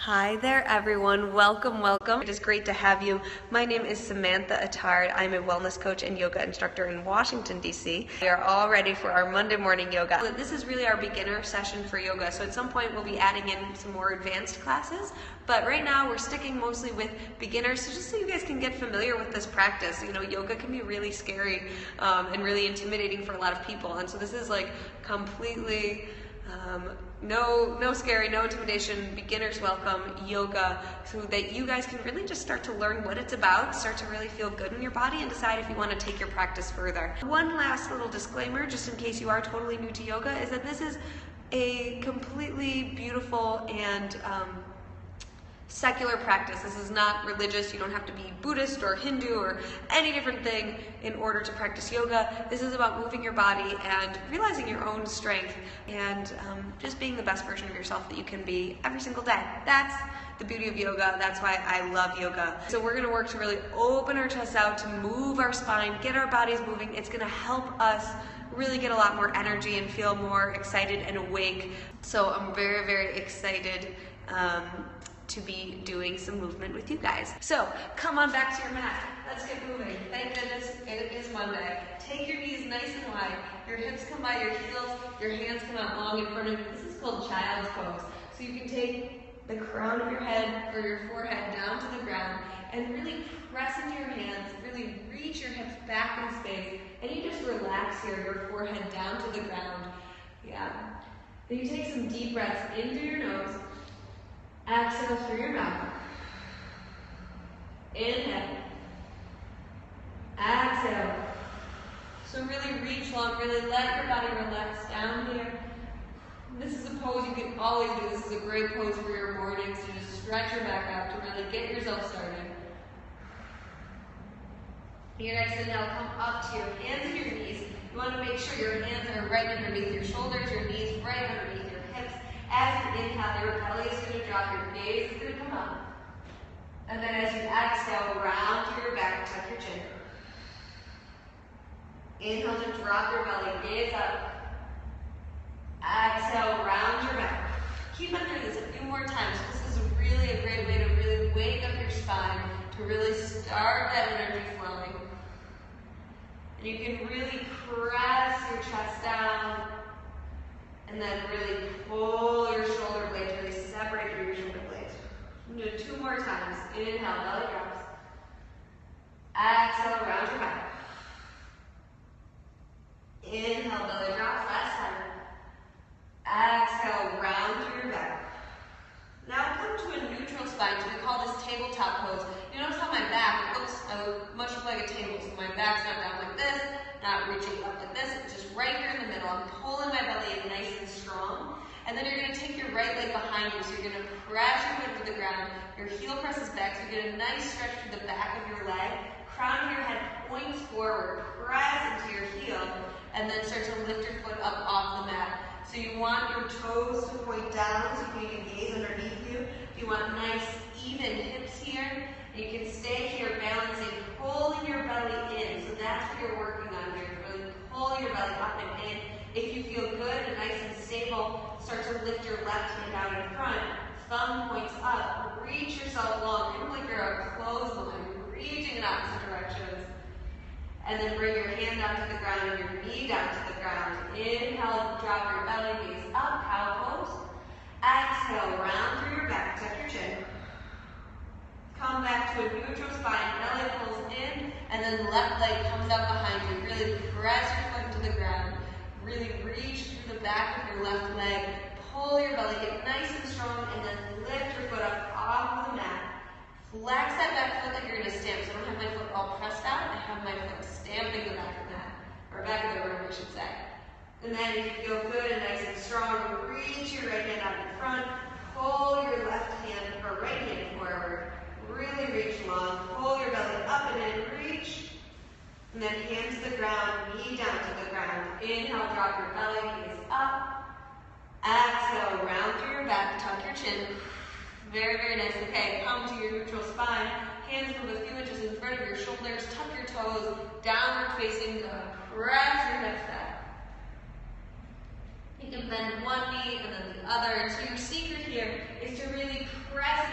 Hi there everyone, welcome. It is great to have you. My name is Samantha Attard. I'm a wellness coach and yoga instructor in Washington, D.C. We are all ready for our Monday morning yoga. This is really our beginner session for yoga, so at some point we'll be adding in some more advanced classes, but right now we're sticking mostly with beginners, so just so you guys can get familiar with this practice. You know, yoga can be really scary and really intimidating for a lot of people, and so this is like completely no scary, no intimidation, beginners welcome yoga, so that you guys can really just start to learn what it's about, start to really feel good in your body, and decide if you want to take your practice further. One last little disclaimer, just in case you are totally new to yoga, is that this is a completely beautiful and secular practice. This is not religious. You don't have to be Buddhist or Hindu or any different thing in order to practice yoga. This is about moving your body and realizing your own strength and just being the best version of yourself that you can be every single day. That's the beauty of yoga. That's why I love yoga. So we're going to work to really open our chests out, to move our spine, get our bodies moving. It's going to help us really get a lot more energy and feel more excited and awake. So I'm very, very excited to be doing some movement with you guys. So come on back to your mat. Let's get moving. Thank goodness it is Monday. Take your knees nice and wide. Your hips come by your heels. Your hands come out long in front of you. This is called child's pose. So you can take the crown of your head or your forehead down to the ground and really press into your hands. Really reach your hips back in space. And you just relax here, your forehead down to the ground. Yeah. Then you take some deep breaths in through your nose. Exhale through your mouth. Inhale. Exhale. So really reach long, really let your body relax down here. This is a pose you can always do. This is a great pose for your mornings to just stretch your back out to really get yourself started. Your next inhale, come up to your hands and your knees. You want to make sure your hands are right underneath your shoulders, your knees right underneath your hips. As you inhale, your belly is going to drop, your gaze is going to come up. And then as you exhale, round to your back, tuck your chin. Inhale to drop your belly, gaze up. Exhale, round your back. Keep on doing this a few more times. This is really a great way to really wake up your spine, to really start that energy flowing. And you can really press your chest down, and then really pull your shoulder blades, really separate your shoulder blades. Do it 2 more times. Inhale, belly drops. Exhale, round your back. Inhale, belly drops. Last time. Exhale, round through your back. Now come to a neutral spine. So we call this tabletop pose. You notice how my back, I look much like a table. So my back's not down like this, not reaching up like this. It's just right here in the middle. I'm pulling my belly in nice and strong. And then you're going to take your right leg behind you. So you're going to press your foot to the ground. Your heel presses back. So you get a nice stretch through the back of your leg. Crown of your head points forward. Press into your heel. And then start to lift your foot up off the mat. So you want your toes to point down so you can gaze underneath you. You want nice, even hips here. And you can stay here balancing, pulling your belly in. So that's what you're working on here. Really pull your belly up and in. If you feel good and nice and stable, start to lift your left hand out in front. Thumb points up. Reach yourself long. Kind of like you're a clothesline, reaching in opposite directions. And then bring your hand down to the ground and your knee down to the ground. Inhale, drop your belly, gaze up, cow pose. Exhale, round through your back, tuck your chin. Come back to a neutral spine, belly pulls in, and then left leg comes up behind you. Really press your foot into the ground. Really reach through the back of your left leg. Pull your belly, get nice and strong, and then lift your foot up off of the mat. Flex that back foot like you're going to stamp. So I don't have my foot all pressed out. I have my foot stamping the back of the mat, or back of the room, I should say. And then if you feel good and nice and strong, reach your right hand out in front. Pull your left hand or right hand forward. Really reach long. Pull your belly up and in. Reach. And then hand to the ground, knee down to the ground. Inhale, drop your belly, gaze up. Exhale, round through your back, tuck your chin. Very, very nice. Okay, come to your neutral spine. Hands move a few inches in front of your shoulders. Tuck your toes. Downward facing dog. Press your hips back. You can bend one knee and then the other. And so your secret here is to really press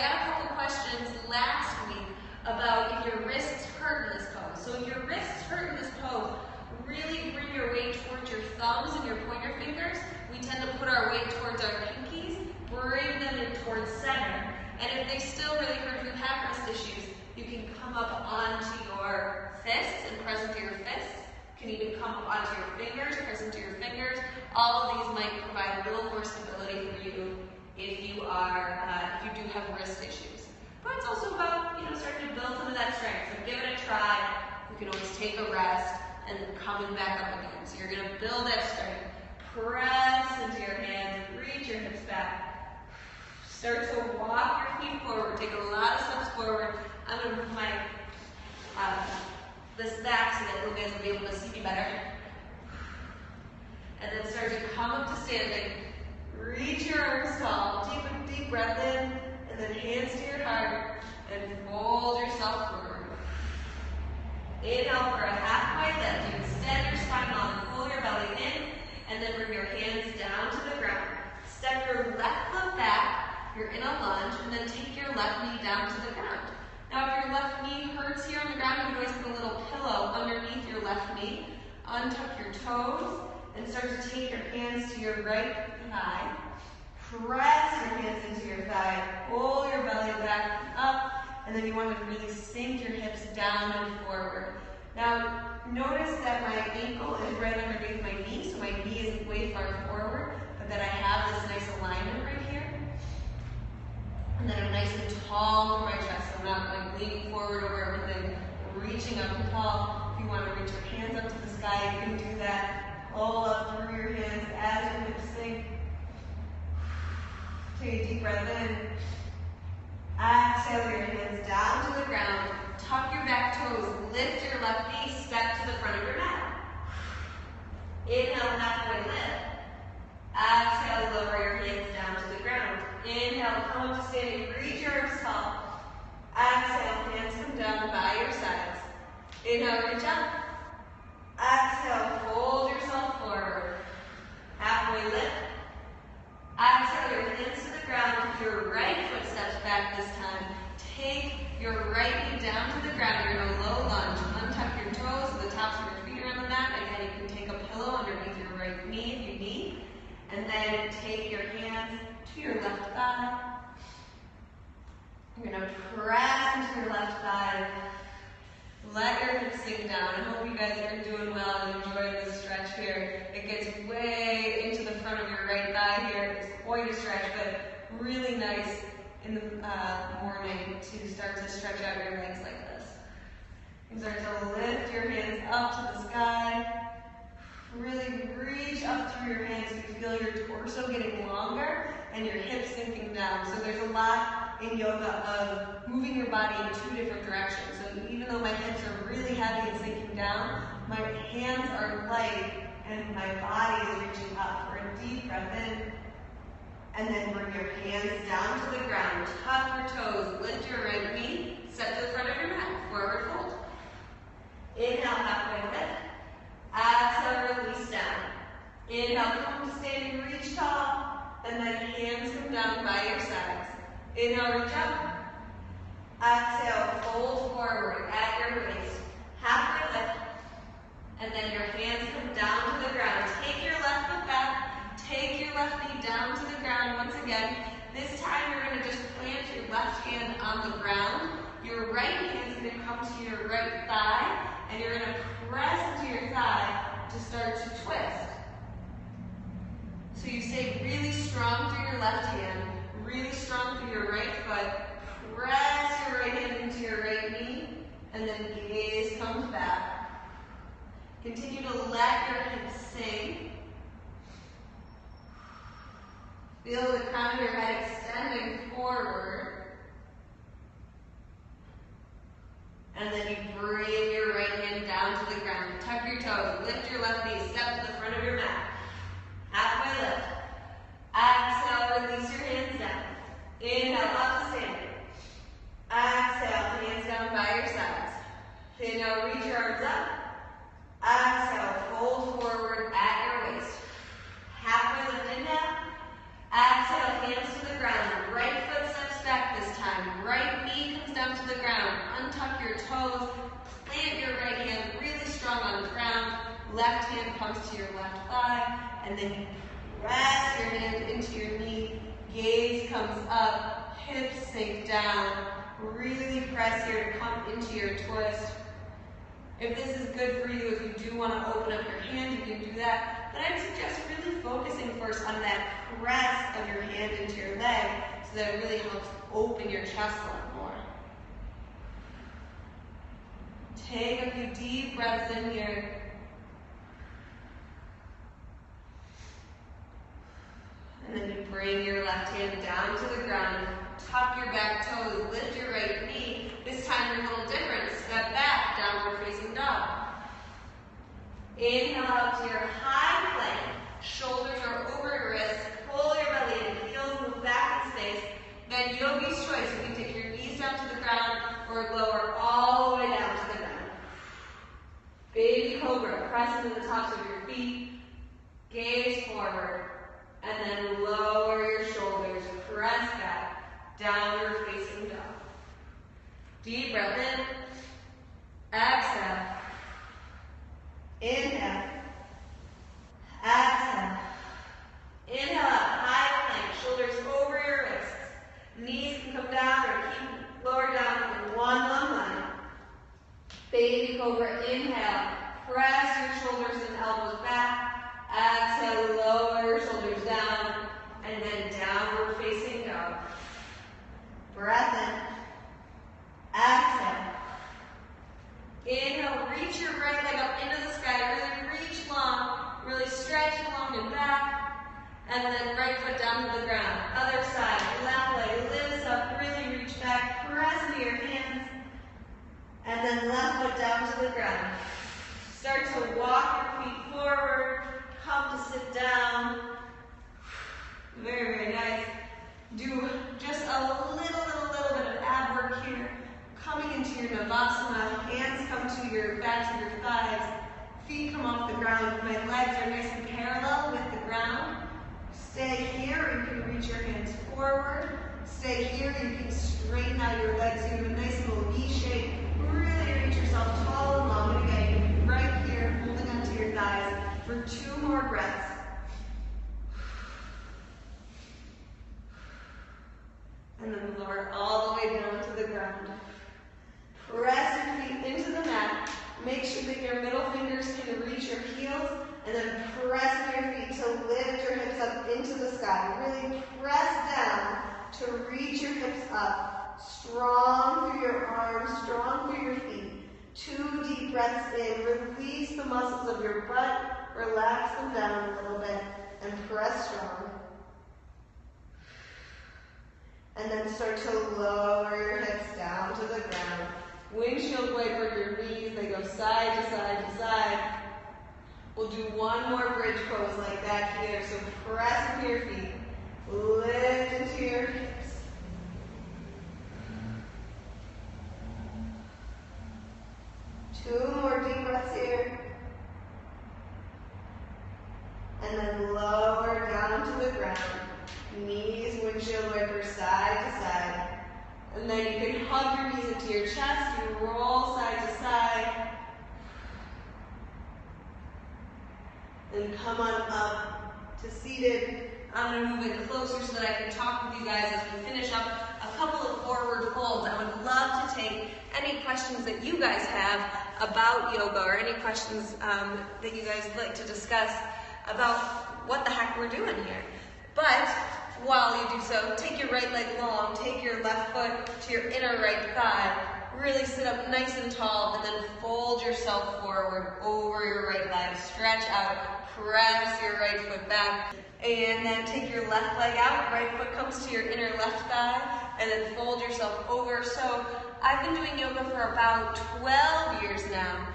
got a couple questions last week about if your wrists hurt in this pose. So if your wrists hurt in this pose, really bring your weight towards your thumbs and your pointer fingers. We tend to put our weight towards our pinkies, bring them in towards center. And if they still really hurt, if you have wrist issues, you can come up onto your fists and press into your fists. You can even come up onto your fingers, press into your fingers. All of these might provide a little more stability for you if you do have wrist issues. But it's also about, starting to build some of that strength. So give it a try. You can always take a rest and coming back up again. So you're going to build that strength. Press into your hands, reach your hips back. Start to walk your feet forward. Take a lot of steps forward. I'm going to move my this back so that you guys will be able to see me better. And then start to come up to standing. Reach your arms tall. Take a deep breath in, and then hands to your heart, and fold yourself forward. Inhale for a halfway lift. You extend your spine long, pull your belly in, and then bring your hands down to the ground. Step your left foot back. You're in a lunge, and then take your left knee down to the ground. Now, if your left knee hurts here on the ground, you can always put a little pillow underneath your left knee. Untuck your toes, and start to take your hands to your right thigh. Press your hands into your thigh. Pull your belly back up, and then you want to really sink your hips down and forward. Now, notice that my ankle is right underneath my knee, so my knee isn't way far forward, but that I have this nice alignment right here. And then I'm nice and tall through my chest. So I'm not like leaning forward over everything, reaching up and tall. If you want to reach your hands up to the sky, you can do that. Pull up through your hands as your hips sink. Take a deep breath in. Exhale your hands down to the ground. Tuck your back toes. Lift your left knee. Step to the front of your mat. Inhale, halfway lift. Exhale, lower your hands down to the ground. Inhale, come up to standing. Reach your arms tall. Exhale, hands come down by your sides. Inhale, reach up. Exhale, fold yourself forward. Halfway lift. Exhale, your hands to the ground. Your right foot steps back this time. Take your right knee down to the ground. You're in a low lunge. Untuck your toes so the tops of your feet are on the mat. Again, you can take a pillow underneath your right knee if you need. And then take your hands to your left thigh. You're going to press into your left thigh. Let your hips sink down. I hope you guys are doing well and enjoying this stretch here. It gets way into the front of your right thigh here. It's quite a stretch, but really nice in the morning to start to stretch out your legs like this. You start to lift your hands up to the sky. Really reach up through your hands. You feel your torso getting longer and your hips sinking down. So there's a lot in yoga of moving your body in two different directions. So even though my hips are really heavy and sinking down, my hands are light and my body is reaching up. For a deep breath in. And then bring your hands down to the ground. Tuck your toes. Lift your right knee. Step to the front of your mat. Forward fold. Inhale, halfway lift. Exhale, release down. Inhale, come to standing, reach tall. And then hands come down by your sides. Inhale, reach up. Exhale, fold forward at your waist. Halfway lift. And then your hands come down to the ground. Take your left foot back. Take your left knee down to the ground once again. This time you're going to just plant your left hand on the ground. Your right hand is going to come to your right thigh. And you're going to press into your thigh to start to twist. So you stay really strong through your left hand, really strong through your right foot. Press your right hand into your right knee, and then gaze comes back. Continue to let your hips sink. Feel the crown of your head extending forward. And then you bring your right hand down to the ground. Tuck your toes. Lift your left knee. Step to the front of your mat. Halfway lift. Exhale. Release your hands down. Inhale. Up to standing. Exhale. Hands down by your sides. Inhale. Reach your arms up. Exhale. Fold forward at your waist. Halfway lift. Inhale. Exhale. Hands to the ground. Right foot steps back this time. toes. Plant your right hand really strong on the ground. Left hand comes to your left thigh, and then you press your hand into your knee. Gaze comes up, hips sink down. Really press here to come into your twist. If this is good for you, if you do want to open up your hand, you can do that. But I'd suggest really focusing first on that press of your hand into your leg so that it really helps open your chest a lot more. Take a few deep breaths in here. And then you bring your left hand down to the ground. Tuck your back toes, lift your right knee. This time you're a little different. Step back, downward facing dog. Inhale up to your high plank. Shoulders are over your wrists. Pull your belly in, heels move back in space. Then yogi's choice. You can take your knees down to the ground or lower all the way down to the ground. Baby cobra, press into the tops of your feet. Gaze forward. And then lower your shoulders. Press back. Downward facing dog. Deep breath in. Exhale. Inhale. Exhale. Inhale up. High plank. Shoulders over your wrists. Knees can come down or keep lower down in one long line. Baby cobra. Inhale. Press your shoulders and elbows back. Exhale. Lower your shoulders down. And then downward facing dog. Breath in. Exhale. Inhale, reach your right leg up into the sky. Really reach long. Really stretch along and back. And then right foot down to the ground. Other side. Left leg lifts up. Really reach back. Press into your hands. And then left foot down to the ground. Start to walk your feet forward. Come to sit down. Very, very nice. Do just a little bit of ab work here. Coming into your Navasana, hands come to your back to your thighs, feet come off the ground. My legs are nice and parallel with the ground. Stay here, you can reach your hands forward. Stay here, you can straighten out your legs. You have a nice little V shape. Really reach yourself tall and long. And again, you can be right here, holding onto your thighs for 2 more breaths. And then lower all the way down to the ground. Press your feet into the mat. Make sure that your middle fingers can reach your heels. And then press your feet to lift your hips up into the sky. Really press down to reach your hips up. Strong through your arms, strong through your feet. 2 deep breaths in. Release the muscles of your butt. Relax them down a little bit. And press strong. And then start to lower your hips down to the ground. Windshield wiper your knees. They go side to side to side. We'll do 1 more bridge pose like that here. So press into your feet. Lift into your hips. Two more deep breaths here. And then lower down to the ground. Knees, windshield wiper, side to side. And then you can hug your knees into your chest. You roll side to side. And come on up to seated. I'm going to move in closer so that I can talk with you guys as we finish up a couple of forward folds. I would love to take any questions that you guys have about yoga or any questions that you guys would like to discuss about what the heck we're doing here. But while you do so, take your right leg long, take your left foot to your inner right thigh, really sit up nice and tall, and then fold yourself forward over your right leg. Stretch out, press your right foot back, and then take your left leg out, right foot comes to your inner left thigh, and then fold yourself over. So I've been doing yoga for about 12 years now.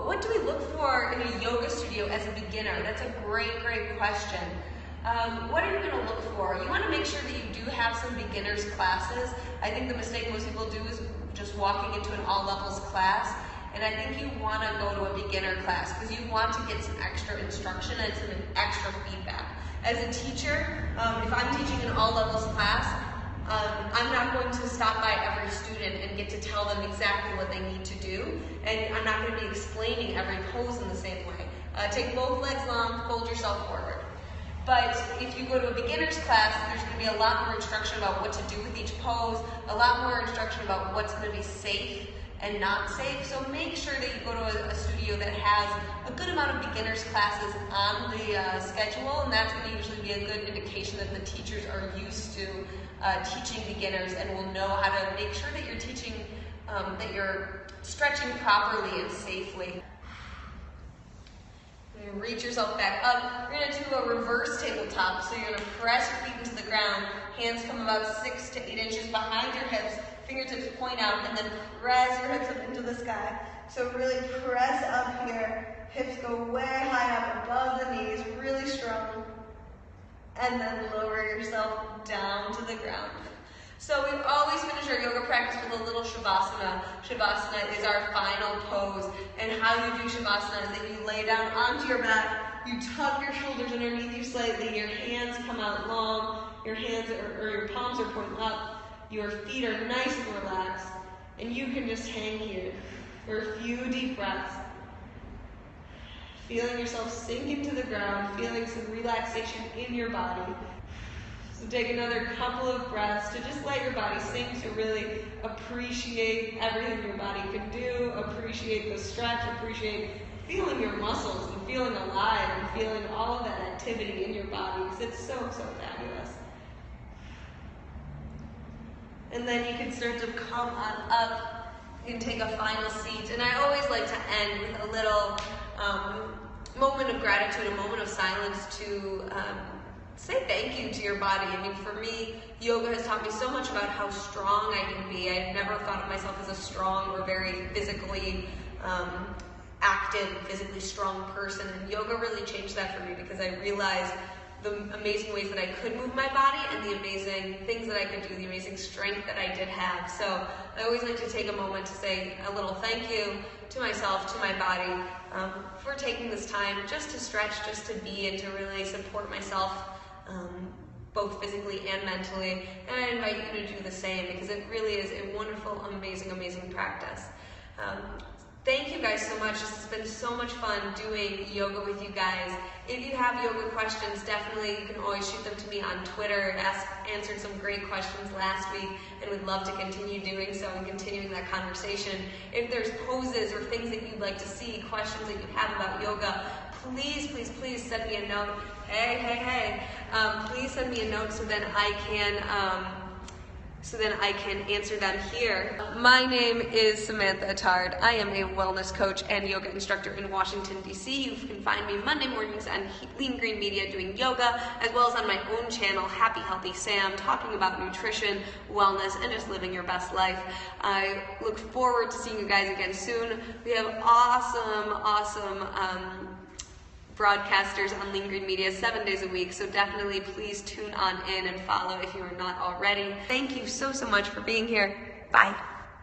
What do we look for in a yoga studio as a beginner? That's a great, great question. What are you going to look for? You want to make sure that you do have some beginners classes. I think the mistake most people do is just walking into an all levels class. And I think you want to go to a beginner class because you want to get some extra instruction and some extra feedback. As a teacher, if I'm teaching an all levels class, I'm not going to stop by every student and get to tell them exactly what they need to do, and I'm not going to be explaining every pose in the same way. Take both legs long, fold yourself forward. But if you go to a beginner's class, there's going to be a lot more instruction about what to do with each pose, a lot more instruction about what's going to be safe and not safe. So make sure that you go to a studio that has a good amount of beginners classes on the schedule, and that's going to usually be a good indication that the teachers are used to teaching beginners and will know how to make sure that you're teaching, that you're stretching properly and safely. You reach yourself back up. We're going to do a reverse tabletop. So you're going to press your feet into the ground. Hands come about 6 to 8 inches behind your hips. Fingertips point out, and then press your hips up into the sky. So really press up here. Hips go way high up above the knees, really strong. And then lower yourself down to the ground. So we always finish our yoga practice with a little Shavasana. Shavasana is our final pose. And how you do Shavasana is that you lay down onto your back, you tuck your shoulders underneath you slightly, your hands come out long, your hands or your palms are pointing up, your feet are nice and relaxed, and you can just hang here for a few deep breaths. Feeling yourself sink into the ground, feeling some relaxation in your body. So take another couple of breaths to just let your body sink, to really appreciate everything your body can do, appreciate the stretch, appreciate feeling your muscles and feeling alive and feeling all of that activity in your body, because it's so, so fabulous. And then you can start to come on up. You can take a final seat. And I always like to end with a little moment of gratitude, a moment of silence to say thank you to your body. I mean, for me, yoga has taught me so much about how strong I can be. I never thought of myself as a strong or very physically active, physically strong person. And yoga really changed that for me, because I realized the amazing ways that I could move my body and the amazing things that I could do, the amazing strength that I did have. So I always like to take a moment to say a little thank you to myself, to my body, for taking this time just to stretch, just to be, and to really support myself, both physically and mentally. And I invite you to do the same, because it really is a wonderful, amazing, amazing practice. Thank you guys so much. This has been so much fun doing yoga with you guys. If you have yoga questions, definitely you can always shoot them to me on Twitter. Answered some great questions last week, and would love to continue doing so and continuing that conversation. If there's poses or things that you'd like to see, questions that you have about yoga, please, please, please send me a note. Hey. Please send me a note so then I can answer them here. My name is Samantha Attard. I am a wellness coach and yoga instructor in Washington, D.C. You can find me Monday mornings on Lean Green Media doing yoga, as well as on my own channel, Happy Healthy Sam, talking about nutrition, wellness, and just living your best life. I look forward to seeing you guys again soon. We have awesome broadcasters on Lean Green Media 7 days a week, so definitely please tune on in and follow if you are not already. Thank you so much for being here. Bye.